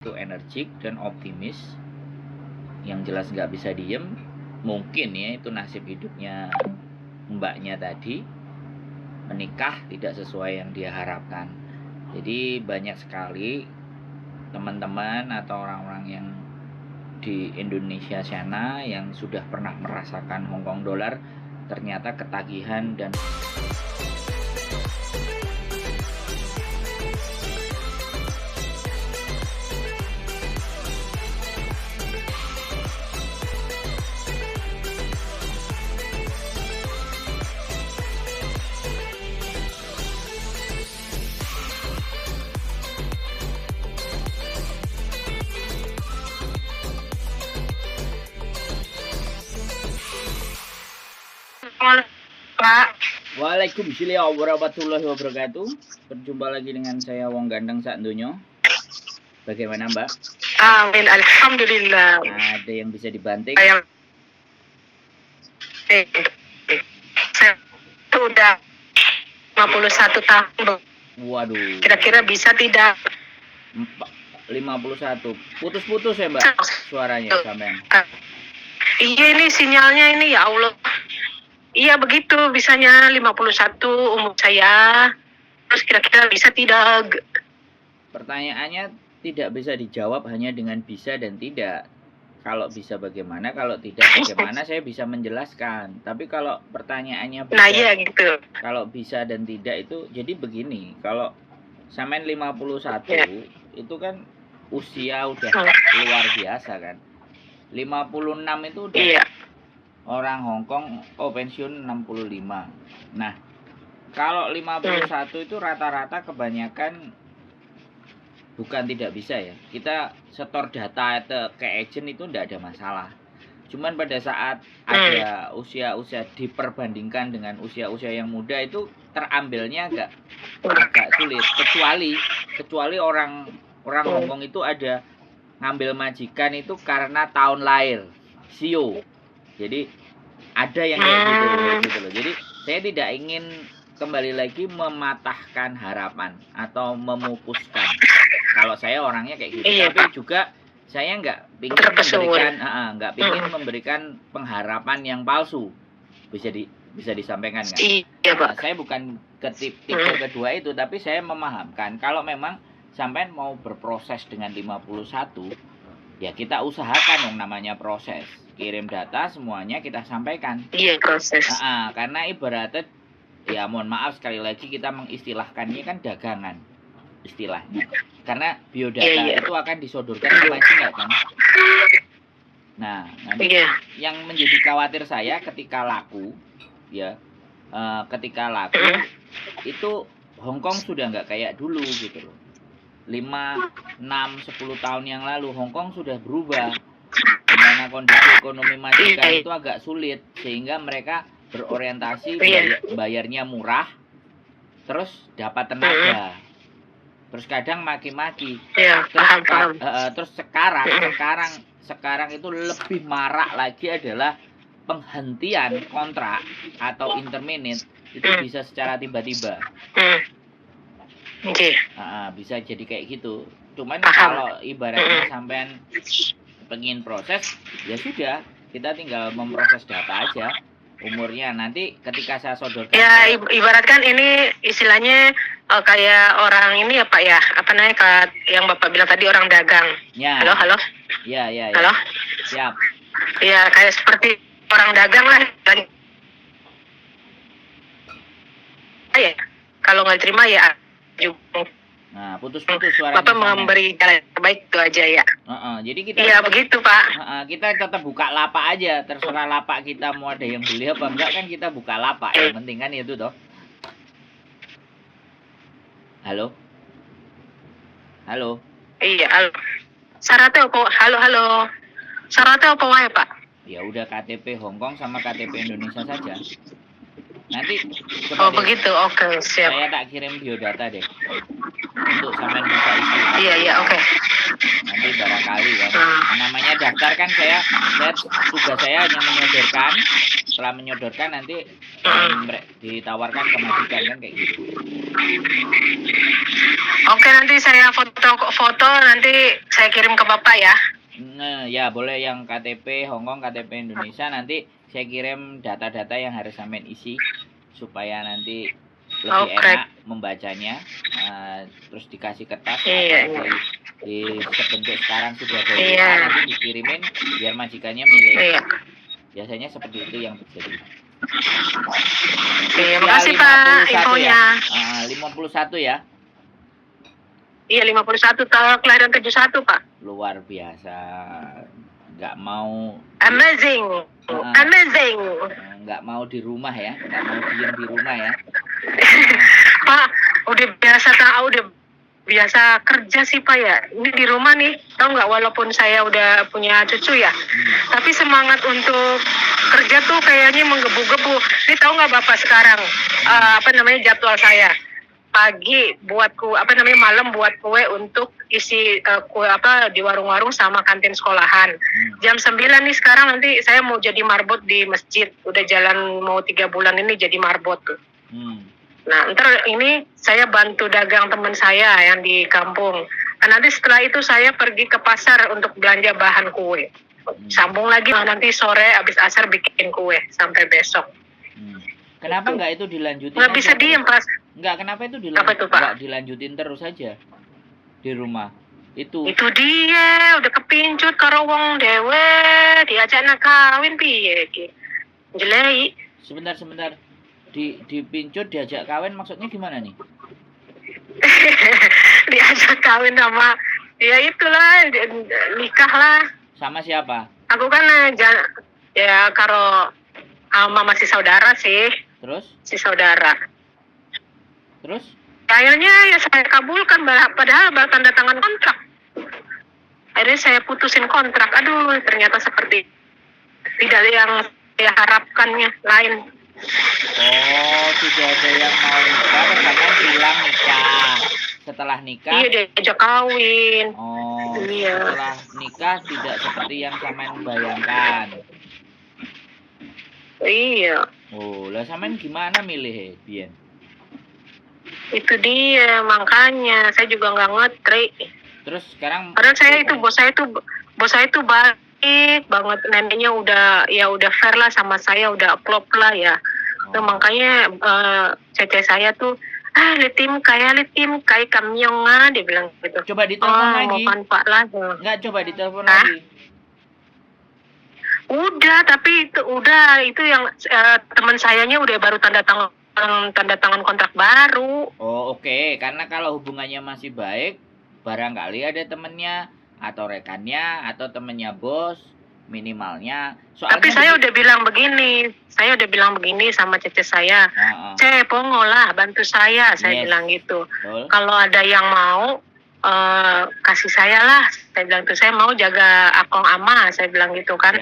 Itu energik dan optimis, yang jelas nggak bisa diem. Mungkin ya itu nasib hidupnya mbaknya tadi, menikah tidak sesuai yang dia harapkan. Jadi banyak sekali teman-teman atau orang-orang yang di Indonesia sana yang sudah pernah merasakan Hongkong dolar ternyata ketagihan dan Pak. Waalaikumsalam warahmatullahi wabarakatuh. Berjumpa lagi dengan saya Wong Gandeng sak donya. Bagaimana Mbak? Amin, alhamdulillah. Ada yang bisa dibanting? Saya sudah 51 tahun. Waduh. Kira-kira bisa tidak? 51. Putus-putus ya Mbak suaranya sampean. Iya, ini sinyalnya ini, ya Allah. Iya begitu, bisanya 51 umur saya. Terus kira-kira bisa tidak? Pertanyaannya tidak bisa dijawab hanya dengan bisa dan tidak. Kalau bisa bagaimana, kalau tidak bagaimana, saya bisa menjelaskan. Tapi kalau pertanyaannya bisa, Nah iya gitu. kalau bisa dan tidak itu jadi begini. Kalau sampean 51 Ya. itu kan usia udah luar biasa kan. 56 itu udah Iya. orang Hongkong pensiun 65. Nah, kalau 51 itu rata-rata kebanyakan bukan tidak bisa ya. Kita setor data ke agent itu tidak ada masalah. Cuman pada saat ada usia-usia diperbandingkan dengan usia-usia yang muda itu terambilnya agak sulit. Kecuali orang Hongkong itu ada ngambil majikan itu karena tahun lahir, sio. Jadi ada yang kayak gitu loh. Jadi saya tidak ingin kembali lagi mematahkan harapan atau memupuskan. Kalau saya orangnya kayak gitu, Iya, tapi juga saya nggak ingin memberikan pengharapan yang palsu. Bisa disampaikan kan? Iya, Pak. Saya bukan ke tipe kedua itu, tapi saya memahamkan kalau memang sampean mau berproses dengan 51, ya kita usahakan yang namanya proses. Kirim data semuanya kita sampaikan. Iya, proses. Karena ibaratnya ya mohon maaf sekali lagi kita mengistilahkannya kan dagangan istilahnya. Karena biodata itu akan disodorkan ke majikan kan. Nah, nanti yang menjadi khawatir saya ketika laku ya, itu Hongkong sudah nggak kayak dulu gitu loh. 5, 6, 10 tahun yang lalu Hongkong sudah berubah. Dimana kondisi ekonomi majikan itu agak sulit sehingga mereka berorientasi bayarnya murah, terus dapat tenaga, terus kadang maki-maki. Terus sekarang itu lebih marak lagi adalah penghentian kontrak atau interminate itu bisa secara tiba-tiba. Bisa jadi kayak gitu. Cuman kalau ibaratnya sampean pengen proses, ya sudah, kita tinggal memproses data aja. Umurnya nanti ketika saya sodorkan. Ya, ibaratkan ini istilahnya kayak orang ini ya Pak ya, apa namanya yang Bapak bilang tadi orang dagang. Ya. Halo. Ya. Halo. Siap. Ya, kayak seperti orang dagang lah. Ya, kalau nggak terima ya. Nah, putus-putus suaranya. Bapak memberi jalan terbaik itu aja ya. Jadi kita. Iya begitu Pak. Kita tetap buka lapak aja, terserah lapak kita mau ada yang beli apa enggak kan kita buka lapak. Yang penting kan itu toh. Halo. Iya. Syaratnya apa? Halo. Syaratnya apa wae Pak? Ya udah KTP Hongkong sama KTP Indonesia saja. Nanti begitu. Oke, siap. Saya tak kirim biodata deh. Untuk sampean bisa isi. Iya, oke. Nanti barangkali kan. Namanya daftar kan saya tugas saya hanya menyodorkan. Setelah menyodorkan nanti ditawarkan ke majikan kan kayak gitu. Oke, nanti saya foto nanti saya kirim ke Bapak ya. Nah, ya boleh yang KTP Hongkong, KTP Indonesia, nanti saya kirim data-data yang harus sampean isi supaya nanti lebih enak membacanya. Terus dikasih kertas atau di sebentuk sekarang sudah dari nanti dikirimin biar majikannya milih. Biasanya seperti itu yang terjadi. Terima kasih Pak infonya. 51 ya. Iya 51 tahun kelahiran 71 Pak. Luar biasa. Nggak mau amazing. Nggak mau di rumah ya, nggak mau diem di rumah ya. Pak, udah biasa kerja sih Pak ya. Ini di rumah nih, tahu nggak, walaupun saya udah punya cucu ya, tapi semangat untuk kerja tuh kayaknya menggebu-gebu. Ini tahu nggak Bapak sekarang jadwal saya? Pagi buat malam buat kue untuk isi kue di warung-warung sama kantin sekolahan. Jam 9 nih sekarang, nanti saya mau jadi marbot di masjid. Udah jalan mau 3 bulan ini jadi marbot tuh. Nah, ntar ini saya bantu dagang teman saya yang di kampung. Nah, nanti setelah itu saya pergi ke pasar untuk belanja bahan kue. Sambung lagi nanti sore abis asar bikin kue sampai besok. Kenapa nggak itu dilanjutin? Nggak bisa diem Pas. Kenapa itu dilanjutin terus saja di rumah? Itu dia udah kepincut karo wong dewe, diajak nak kawin piye iki. Jelek. Sebentar. Dipincut diajak kawin maksudnya gimana nih? Diajak kawin sama ya itulah, nikah lah. Sama siapa? Aku kan ya karo sama si saudara sih. Terus? Si saudara. Terus? Akhirnya ya saya kabulkan, padahal baru tanda tangan kontrak. Akhirnya saya putusin kontrak. Aduh, ternyata seperti tidak yang saya harapkannya lain. Oh, tidak ada yang mau nikah, karena bilang nikah. Setelah nikah? Iya, diajak kawin. Oh, iya. Setelah nikah tidak seperti yang sampean bayangkan. Iya. Oh, lah sampean gimana milih Bian? Itu dia, makanya saya juga nggak ngetri. Terus sekarang? Padahal bos saya itu baik banget, neneknya udah fair lah sama saya, udah klop lah ya. Nah, makanya cece saya tuh litim kayak kamyonga, dia bilang gitu. Coba ditelepon lagi. Pak lah. Nggak, coba ditelepon lagi. Udah, tapi itu yang teman sayanya udah baru tanda tangan kontrak baru. Oh, oke. Karena kalau hubungannya masih baik, barangkali ada temennya atau rekannya atau temennya bos minimalnya. Tapi saya udah bilang begini sama cece saya. Pongo lah, bantu saya bilang gitu. Kalau ada yang mau kasih saya lah, saya bilang tuh, saya mau jaga akong ama, saya bilang gitu kan.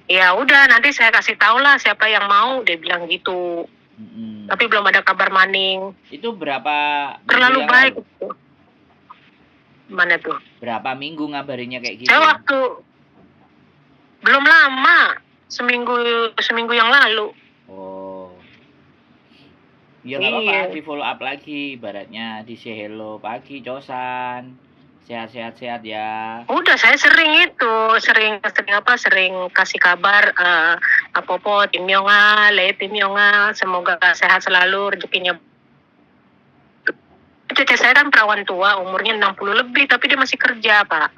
Ya udah, nanti saya kasih tahu lah siapa yang mau, dia bilang gitu. Tapi belum ada kabar maning. Itu berapa? Terlalu baik itu. Mana tuh? Berapa minggu ngabarinya kayak gitu? Saya waktu belum lama, seminggu yang lalu. Oh. Ya nggak apa-apa, di follow up lagi, ibaratnya di say hello pagi, cosan. Sehat-sehat ya. Udah, saya sering kasih kabar apa-apa timyonga, semoga sehat selalu, rezekinya. Cece saya kan perawan tua, umurnya 60 lebih, tapi dia masih kerja, Pak.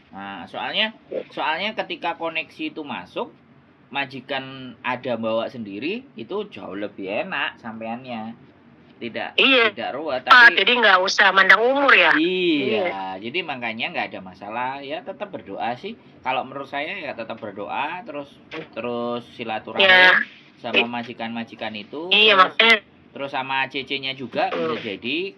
Nah, soalnya ketika koneksi itu masuk, majikan ada bawa sendiri, itu jauh lebih enak sampeannya. Tidak ruwet, tapi jadi nggak usah mandang umur ya. Iya, jadi makanya nggak ada masalah, ya tetap berdoa sih. Kalau menurut saya ya tetap berdoa, terus silaturahim sama majikan itu. Iya, terus sama cece-nya juga bisa jadi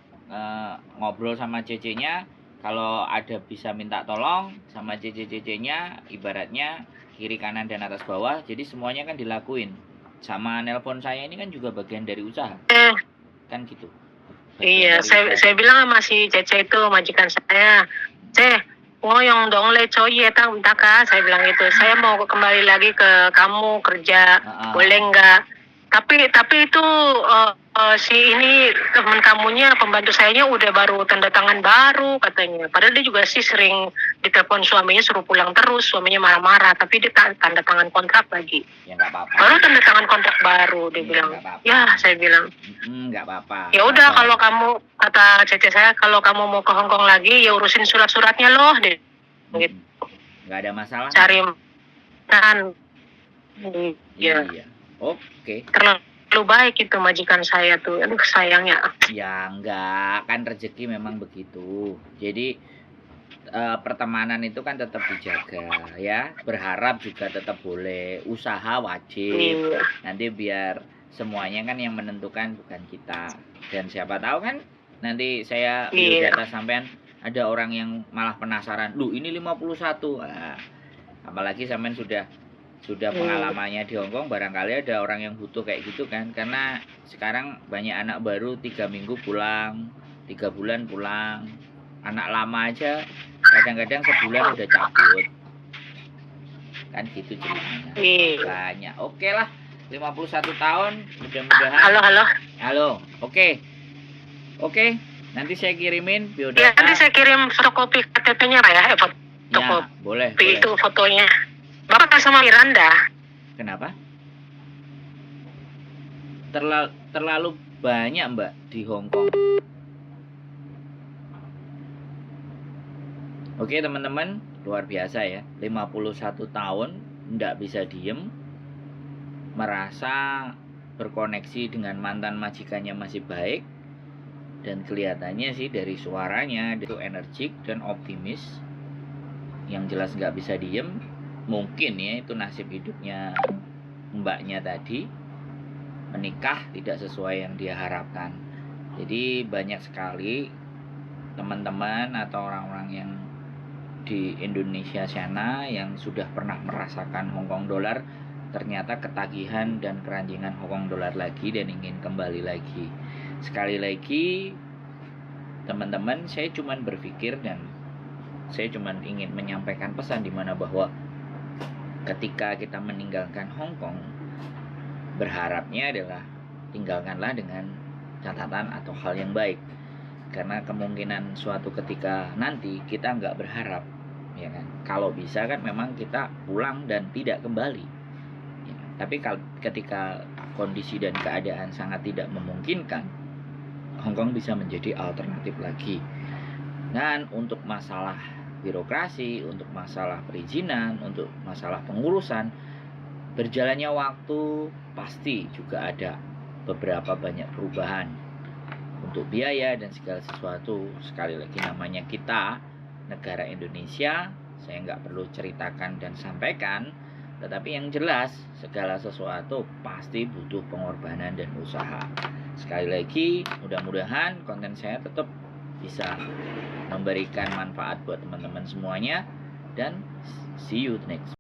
ngobrol sama cece-nya, kalau ada bisa minta tolong sama cece-cece-nya, ibaratnya kiri kanan dan atas bawah, jadi semuanya kan dilakuin. Sama nelpon saya ini kan juga bagian dari usaha. Kan gitu. Iya, saya bilang sama si Cece itu, majikan saya, ngoyong dong le coy tang taka, saya bilang gitu. Saya mau kembali lagi ke kamu kerja, boleh nggak? Tapi itu si ini teman kamunya, pembantu sayanya udah baru tanda tangan baru katanya. Padahal dia juga sih sering ditelepon suaminya suruh pulang terus, suaminya marah-marah, tapi dia tanda tangan kontrak lagi. Ya nggak apa-apa. Baru tanda tangan kontrak baru, dia Iya, bilang. nggak apa-apa. Ya, saya bilang. Nggak apa-apa. Ya udah, Sabar. kalau kamu, kata cece saya, kalau kamu mau ke Hong Kong lagi, ya urusin surat-suratnya loh, dia gitu. Nggak ada masalah. Cari kan. Iya. Iya. Oke. Terlalu baik itu majikan saya tuh. Aduh, sayangnya. Ya enggak, kan rezeki memang begitu. Jadi pertemanan itu kan tetap dijaga ya. Berharap juga tetap boleh, usaha wajib. Iya. Nanti biar semuanya kan yang menentukan bukan kita. Dan siapa tahu kan nanti saya biodata sampean ada orang yang malah penasaran. Loh, ini 51. Nah, apalagi sampean sudah pengalamannya di Hong Kong, barangkali ada orang yang butuh kayak gitu kan, karena sekarang banyak anak baru 3 minggu pulang, 3 bulan pulang, anak lama aja kadang-kadang sebulan udah cabut kan, gitu ceritanya. Banyak. Oke lah, 51 tahun mudah-mudahan. Halo. Oke, nanti saya kirimin biodata. Ya, nanti saya kirim fotokopi KTP-nya Pak ya, fotokopi. Ya, boleh. Itu fotonya. Bapak sama Miranda. Kenapa? Terlalu banyak Mbak di Hong Kong. Oke teman-teman, luar biasa ya. 51 tahun nggak bisa diem, merasa berkoneksi dengan mantan majikannya masih baik, dan kelihatannya sih dari suaranya itu energik dan optimis. Yang jelas nggak bisa diem. Mungkin ya itu nasib hidupnya mbaknya tadi, menikah tidak sesuai yang dia harapkan. Jadi banyak sekali teman-teman atau orang-orang yang di Indonesia sana yang sudah pernah merasakan Hong Kong dollar, ternyata ketagihan dan keranjingan Hong Kong dollar lagi dan ingin kembali lagi. Sekali lagi teman-teman, saya cuman berpikir dan saya cuman ingin menyampaikan pesan di mana bahwa ketika kita meninggalkan Hong Kong, berharapnya adalah tinggalkanlah dengan catatan atau hal yang baik, karena kemungkinan suatu ketika nanti kita nggak berharap, ya kan. Kalau bisa kan memang kita pulang dan tidak kembali, ya. Tapi ketika kondisi dan keadaan sangat tidak memungkinkan, Hong Kong bisa menjadi alternatif lagi. Dan untuk masalah birokrasi, untuk masalah perizinan, untuk masalah pengurusan, berjalannya waktu pasti juga ada beberapa banyak perubahan untuk biaya dan segala sesuatu. Sekali lagi namanya kita negara Indonesia, saya nggak perlu ceritakan dan sampaikan, tetapi yang jelas segala sesuatu pasti butuh pengorbanan dan usaha. Sekali lagi, mudah-mudahan konten saya tetap bisa memberikan manfaat buat teman-teman semuanya, dan see you next.